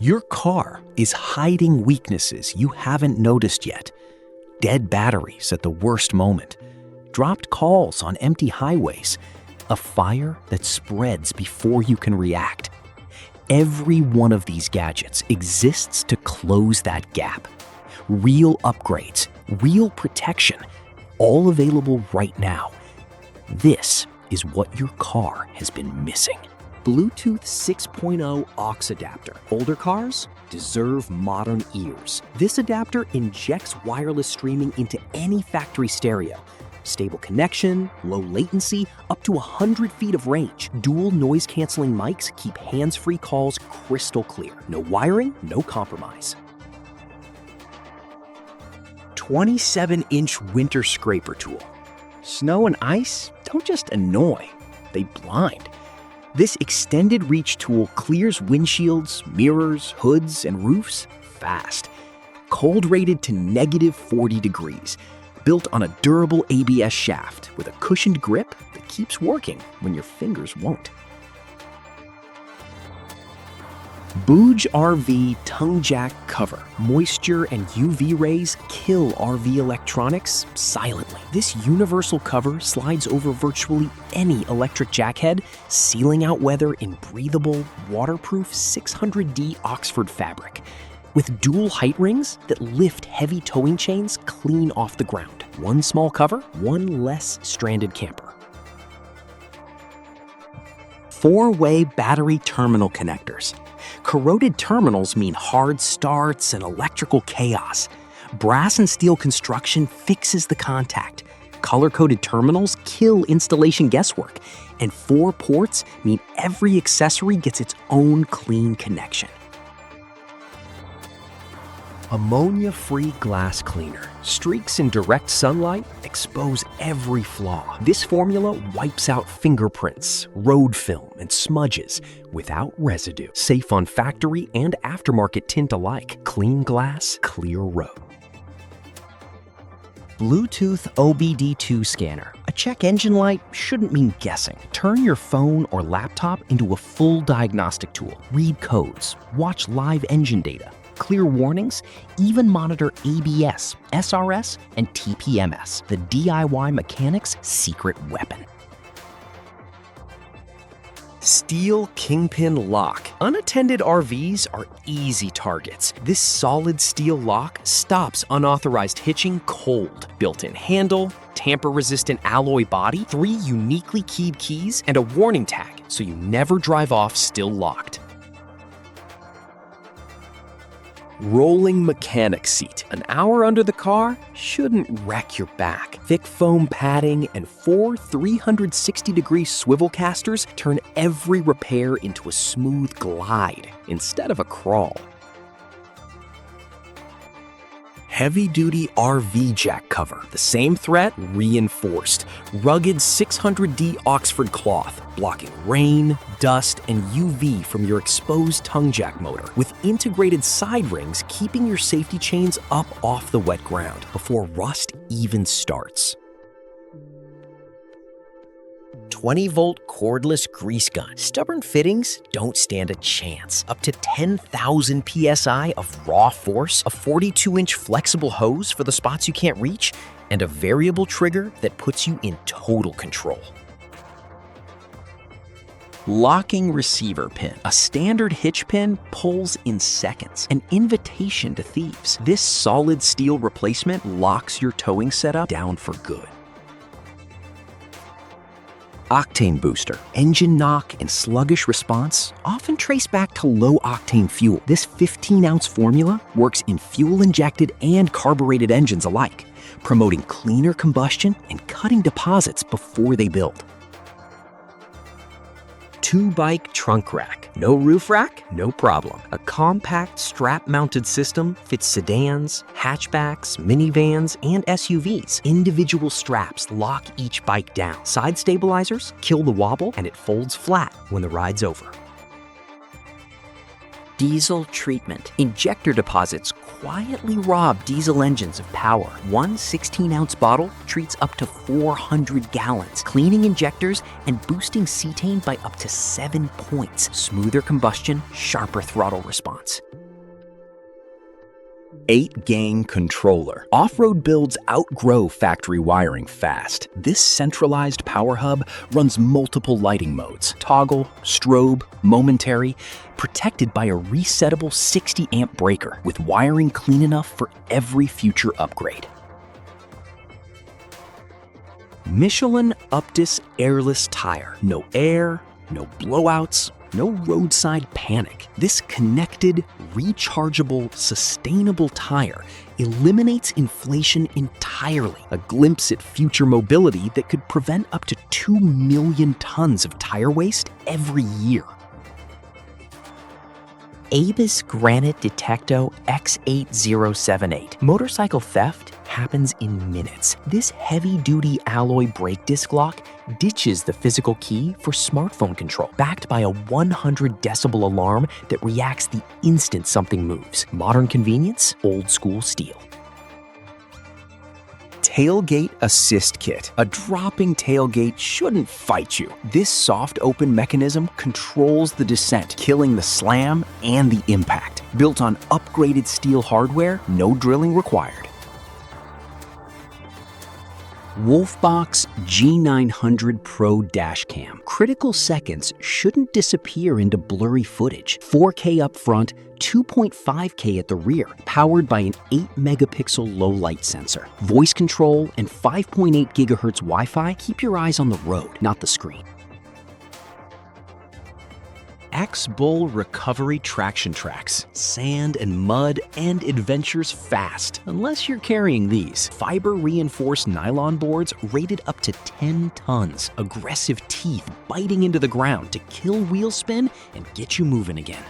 Your car is hiding weaknesses you haven't noticed yet. Dead batteries at the worst moment, dropped calls on empty highways, a fire that spreads before you can react. Every one of these gadgets exists to close that gap. Real upgrades, real protection, all available right now. This is what your car has been missing. Bluetooth 6.0 aux adapter. Older cars deserve modern ears. This adapter injects wireless streaming into any factory stereo. Stable connection, low latency, up to 100 feet of range. Dual noise-canceling mics keep hands-free calls crystal clear. No wiring, no compromise. 27-inch winter scraper tool. Snow and ice don't just annoy, they blind. This extended reach tool clears windshields, mirrors, hoods, and roofs fast. Cold rated to -40 degrees. Built on a durable ABS shaft with a cushioned grip that keeps working when your fingers won't. Booge RV tongue jack cover. Moisture and UV rays kill RV electronics silently. This universal cover slides over virtually any electric jackhead, sealing out weather in breathable, waterproof 600D Oxford fabric. With dual height rings that lift heavy towing chains clean off the ground. One small cover, one less stranded camper. 4-way battery terminal connectors. Corroded terminals mean hard starts and electrical chaos. Brass and steel construction fixes the contact. Color-coded terminals kill installation guesswork. And 4 ports mean every accessory gets its own clean connection. Ammonia-free glass cleaner. Streaks in direct sunlight expose every flaw. This formula wipes out fingerprints, road film, and smudges without residue. Safe on factory and aftermarket tint alike. Clean glass, clear road. Bluetooth OBD2 scanner. A check engine light shouldn't mean guessing. Turn your phone or laptop into a full diagnostic tool. Read codes, watch live engine data, clear warnings, even monitor ABS, SRS, and TPMS, the DIY mechanic's secret weapon. Steel Kingpin Lock. Unattended RVs are easy targets. This solid steel lock stops unauthorized hitching cold. Built-in handle, tamper-resistant alloy body, 3 uniquely keyed keys, and a warning tag so you never drive off still locked. Rolling mechanic seat. An hour under the car shouldn't wreck your back. Thick foam padding and 4 360-degree swivel casters turn every repair into a smooth glide instead of a crawl. Heavy-duty RV jack cover. The same threat reinforced. Rugged 600D Oxford cloth, blocking rain, dust, and UV from your exposed tongue jack motor. With integrated side rings, keeping your safety chains up off the wet ground before rust even starts. 20-volt cordless grease gun. Stubborn fittings don't stand a chance. Up to 10,000 PSI of raw force, a 42-inch flexible hose for the spots you can't reach, and a variable trigger that puts you in total control. Locking receiver pin. A standard hitch pin pulls in seconds. An invitation to thieves. This solid steel replacement locks your towing setup down for good. Octane booster. Engine knock and sluggish response often trace back to low-octane fuel. This 15-ounce formula works in fuel-injected and carbureted engines alike, promoting cleaner combustion and cutting deposits before they build. 2-bike trunk rack. No roof rack? No problem. A compact strap-mounted system fits sedans, hatchbacks, minivans, and SUVs. Individual straps lock each bike down. Side stabilizers kill the wobble, and it folds flat when the ride's over. Diesel treatment. Injector deposits quietly rob diesel engines of power. One 16-ounce bottle treats up to 400 gallons, cleaning injectors and boosting cetane by up to 7 points. Smoother combustion, sharper throttle response. 8-gang controller. Off-road builds outgrow factory wiring fast. This centralized power hub runs multiple lighting modes: toggle, strobe, momentary, protected by a resettable 60-amp breaker with wiring clean enough for every future upgrade. Michelin Uptis airless tire. No air, no blowouts, no roadside panic. This connected, rechargeable, sustainable tire eliminates inflation entirely. A glimpse at future mobility that could prevent up to 2 million tons of tire waste every year. Avis Granite Detecto X8078. Motorcycle theft happens in minutes. This heavy-duty alloy brake disc lock ditches the physical key for smartphone control, backed by a 100 decibel alarm that reacts the instant something moves. Modern convenience, old school steel. Tailgate Assist Kit. A dropping tailgate shouldn't fight you. This soft open mechanism controls the descent, killing the slam and the impact. Built on upgraded steel hardware, no drilling required. Wolfbox G900 Pro Dashcam. Critical seconds shouldn't disappear into blurry footage. 4K up front, 2.5K at the rear, powered by an 8-megapixel low-light sensor. Voice control and 5.8 gigahertz Wi-Fi keep your eyes on the road, not the screen. X-Bull Recovery Traction Tracks. Sand and mud and adventures fast. Unless you're carrying these. Fiber-reinforced nylon boards rated up to 10 tons. Aggressive teeth biting into the ground to kill wheel spin and get you moving again.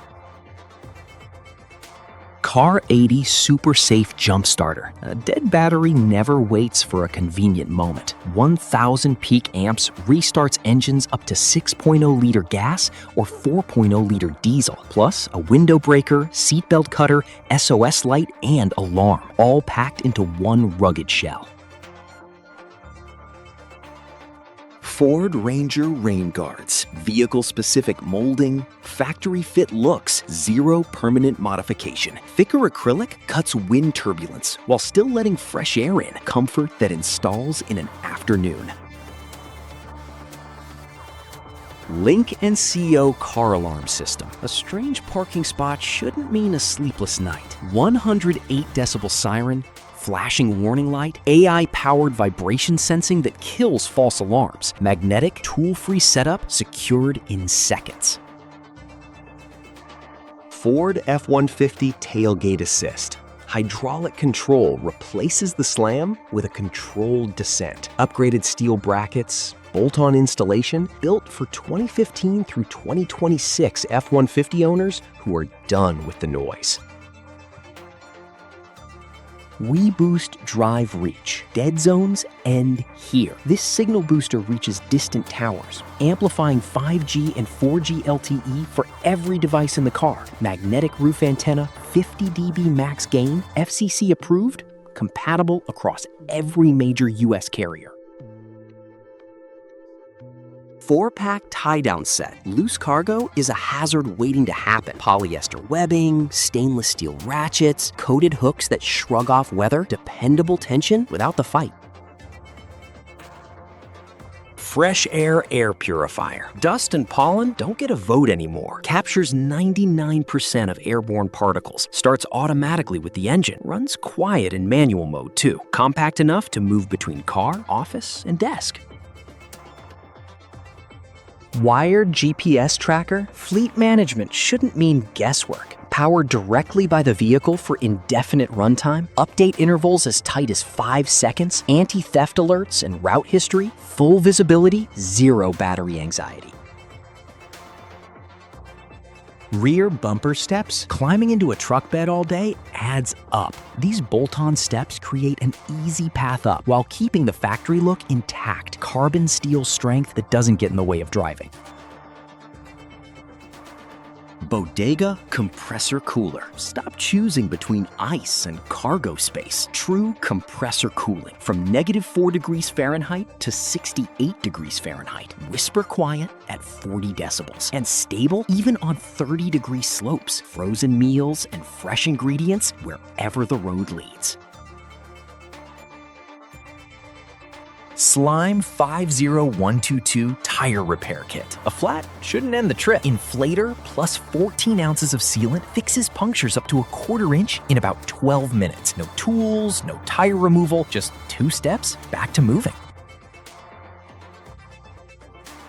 Car 80 Super Safe Jump Starter. A dead battery never waits for a convenient moment. 1,000 peak amps restarts engines up to 6.0-liter gas or 4.0-liter diesel, plus a window breaker, seatbelt cutter, SOS light, and alarm, all packed into one rugged shell. Ford Ranger Rain Guards. Vehicle-specific molding, factory-fit looks, zero permanent modification. Thicker acrylic cuts wind turbulence while still letting fresh air in. Comfort that installs in an afternoon. Link & Co car alarm system. A strange parking spot shouldn't mean a sleepless night. 108 decibel siren, flashing warning light, AI-powered vibration sensing that kills false alarms, magnetic, tool-free setup secured in seconds. Ford F-150 Tailgate Assist. Hydraulic control replaces the slam with a controlled descent. Upgraded steel brackets, bolt-on installation, built for 2015 through 2026 F-150 owners who are done with the noise. We boost drive reach. Dead zones end here. This signal booster reaches distant towers, amplifying 5G and 4G LTE for every device in the car. Magnetic roof antenna, 50 dB max gain, FCC approved, compatible across every major US carrier. 4-pack tie-down set. Loose cargo is a hazard waiting to happen. Polyester webbing, stainless steel ratchets, coated hooks that shrug off weather, dependable tension without the fight. Fresh Air Air Purifier. Dust and pollen don't get a vote anymore. Captures 99% of airborne particles. Starts automatically with the engine. Runs quiet in manual mode too. Compact enough to move between car, office, and desk. Wired GPS tracker? Fleet management shouldn't mean guesswork. Powered directly by the vehicle for indefinite runtime, update intervals as tight as 5 seconds, anti-theft alerts and route history, full visibility, zero battery anxiety. Rear bumper steps? Climbing into a truck bed all day adds up. These bolt-on steps create an easy path up while keeping the factory look intact. Carbon steel strength that doesn't get in the way of driving. Bodega compressor cooler. Stop choosing between ice and cargo space. True compressor cooling. From -4 degrees Fahrenheit to 68 degrees Fahrenheit. Whisper quiet at 40 decibels. And stable even on 30-degree slopes. Frozen meals and fresh ingredients wherever the road leads. Slime 50122 Tire Repair Kit. A flat shouldn't end the trip. Inflator plus 14 ounces of sealant fixes punctures up to 1/4 inch in about 12 minutes. No tools, no tire removal, just 2 steps back to moving.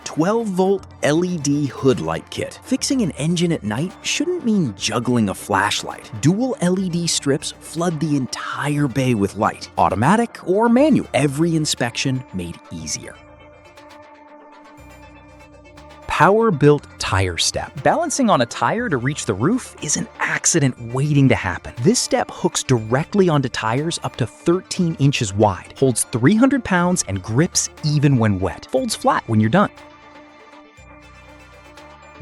12-volt LED hood light kit. Fixing an engine at night shouldn't mean juggling a flashlight. Dual LED strips flood the entire bay with light, automatic or manual. Every inspection made easier. Power-built tire step. Balancing on a tire to reach the roof is an accident waiting to happen. This step hooks directly onto tires up to 13 inches wide, holds 300 pounds and grips even when wet. Folds flat when you're done.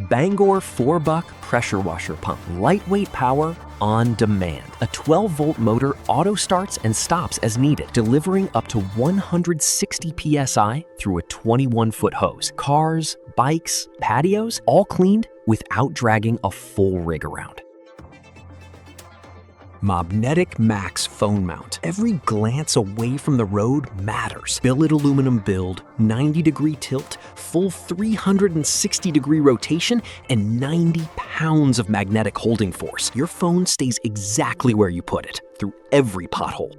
Bangor 4-buck pressure washer pump. Lightweight power on demand. A 12-volt motor auto starts and stops as needed, delivering up to 160 psi through a 21-foot hose. Cars, bikes, patios, all cleaned without dragging a full rig around. Mobnetic Max phone mount. Every glance away from the road matters. Billet aluminum build, 90-degree tilt, full 360-degree rotation, and 90 pounds of magnetic holding force. Your phone stays exactly where you put it, through every pothole.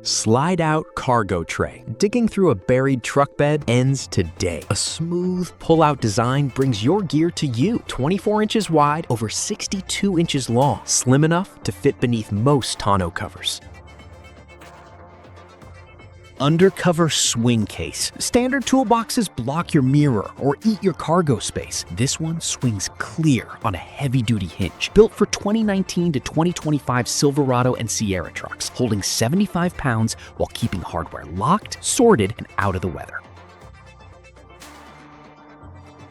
Slide-out cargo tray. Digging through a buried truck bed ends today. A smooth pull-out design brings your gear to you. 24 inches wide, over 62 inches long. Slim enough to fit beneath most tonneau covers. Undercover swing case. Standard toolboxes block your mirror or eat your cargo space. This one swings clear on a heavy-duty hinge. Built for 2019 to 2025 Silverado and Sierra trucks, holding 75 pounds while keeping hardware locked, sorted, and out of the weather.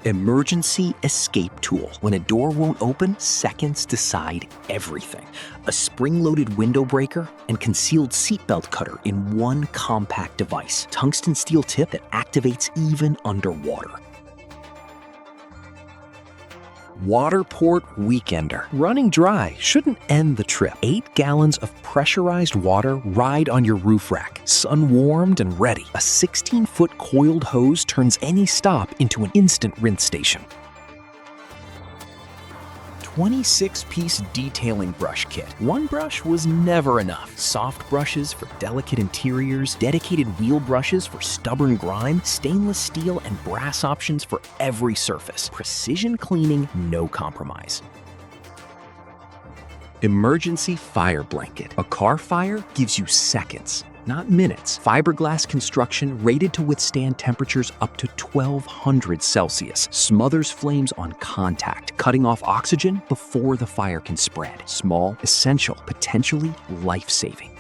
Emergency escape tool. When a door won't open, seconds decide everything. A spring-loaded window breaker and concealed seatbelt cutter in one compact device. Tungsten steel tip that activates even underwater. Waterport Weekender. Running dry shouldn't end the trip. 8 gallons of pressurized water ride on your roof rack. Sun-warmed and ready. A 16-foot coiled hose turns any stop into an instant rinse station. 26-piece detailing brush kit. One brush was never enough. Soft brushes for delicate interiors, dedicated wheel brushes for stubborn grime, stainless steel and brass options for every surface. Precision cleaning, no compromise. Emergency fire blanket. A car fire gives you seconds, not minutes. Fiberglass construction rated to withstand temperatures up to 1200 Celsius. Smothers flames on contact, cutting off oxygen before the fire can spread. Small, essential, potentially life-saving.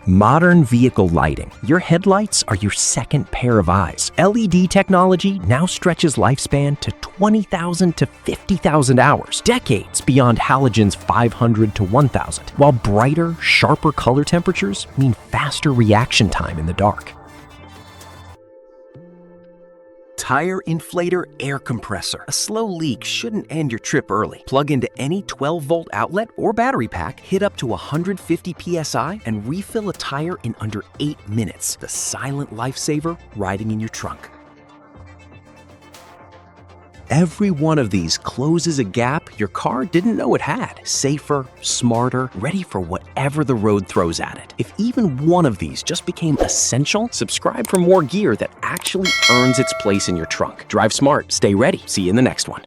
Modern vehicle lighting. Your headlights are your second pair of eyes. LED technology now stretches lifespan to 20,000 to 50,000 hours, decades beyond halogen's 500 to 1,000, while brighter, sharper color temperatures mean faster reaction time in the dark. Tire inflator air compressor. A slow leak shouldn't end your trip early. Plug into any 12-volt outlet or battery pack, hit up to 150 psi, and refill a tire in under 8 minutes. The silent lifesaver riding in your trunk. Every one of these closes a gap your car didn't know it had. Safer, smarter, ready for whatever the road throws at it. If even one of these just became essential, subscribe for more gear that actually earns its place in your trunk. Drive smart, stay ready. See you in the next one.